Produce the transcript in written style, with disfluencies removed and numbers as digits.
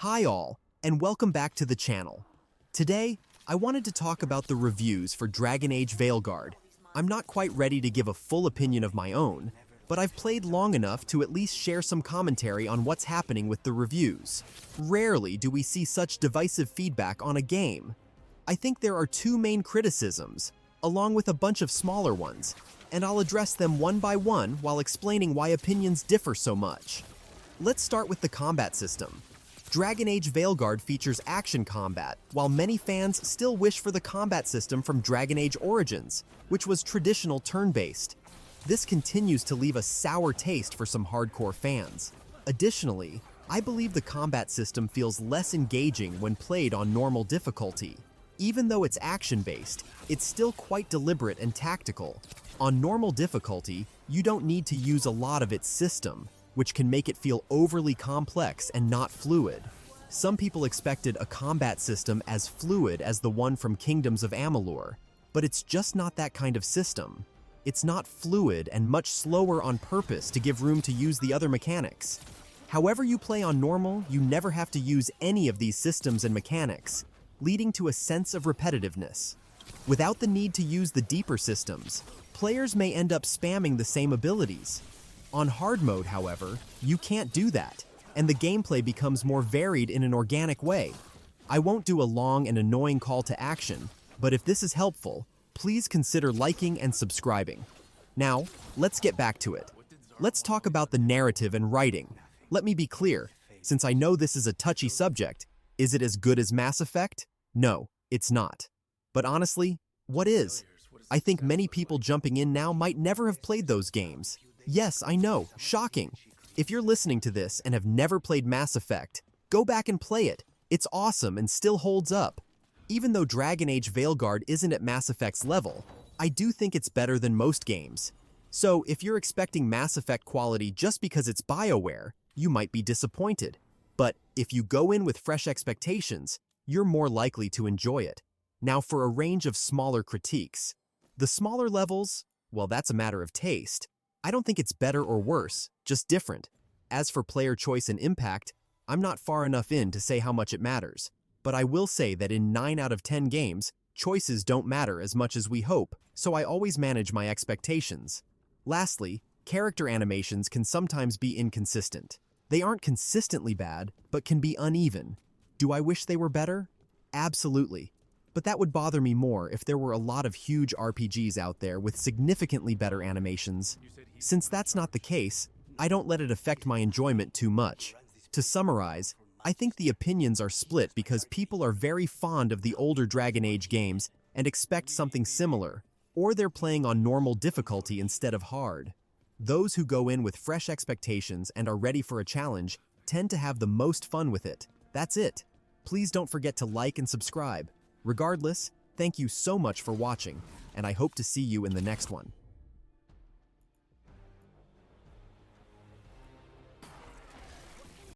Hi all, and welcome back to the channel. Today, I wanted to talk about the reviews for Dragon Age Veilguard. I'm not quite ready to give a full opinion of my own, but I've played long enough to at least share some commentary on what's happening with the reviews. Rarely do we see such divisive feedback on a game. I think there are two main criticisms, along with a bunch of smaller ones, and I'll address them one by one while explaining why opinions differ so much. Let's start with the combat system. Dragon Age Veilguard features action combat, while many fans still wish for the combat system from Dragon Age Origins, which was traditional turn-based. This continues to leave a sour taste for some hardcore fans. Additionally, I believe the combat system feels less engaging when played on normal difficulty. Even though it's action-based, it's still quite deliberate and tactical. On normal difficulty, you don't need to use a lot of its system, which can make it feel overly complex and not fluid. Some people expected a combat system as fluid as the one from Kingdoms of Amalur, but it's just not that kind of system. It's not fluid and much slower on purpose to give room to use the other mechanics. However you play on normal, you never have to use any of these systems and mechanics, leading to a sense of repetitiveness. Without the need to use the deeper systems, players may end up spamming the same abilities. On hard mode, however, you can't do that, and the gameplay becomes more varied in an organic way. I won't do a long and annoying call to action, but if this is helpful, please consider liking and subscribing. Now, let's get back to it. Let's talk about the narrative and writing. Let me be clear, since I know this is a touchy subject, is it as good as Mass Effect? No, it's not. But honestly, what is? I think many people jumping in now might never have played those games. Yes, I know, shocking. If you're listening to this and have never played Mass Effect, go back and play it. It's awesome and still holds up. Even though Dragon Age Veilguard isn't at Mass Effect's level, I do think it's better than most games. So if you're expecting Mass Effect quality just because it's BioWare, you might be disappointed. But if you go in with fresh expectations, you're more likely to enjoy it. Now for a range of smaller critiques. The smaller levels, well, that's a matter of taste. I don't think it's better or worse, just different. As for player choice and impact, I'm not far enough in to say how much it matters. But I will say that in 9 out of 10 games, choices don't matter as much as we hope, so I always manage my expectations. Lastly, character animations can sometimes be inconsistent. They aren't consistently bad, but can be uneven. Do I wish they were better? Absolutely. But that would bother me more if there were a lot of huge RPGs out there with significantly better animations. Since that's not the case, I don't let it affect my enjoyment too much. To summarize, I think the opinions are split because people are very fond of the older Dragon Age games and expect something similar, or they're playing on normal difficulty instead of hard. Those who go in with fresh expectations and are ready for a challenge tend to have the most fun with it. That's it. Please don't forget to like and subscribe. Regardless, thank you so much for watching, and I hope to see you in the next one.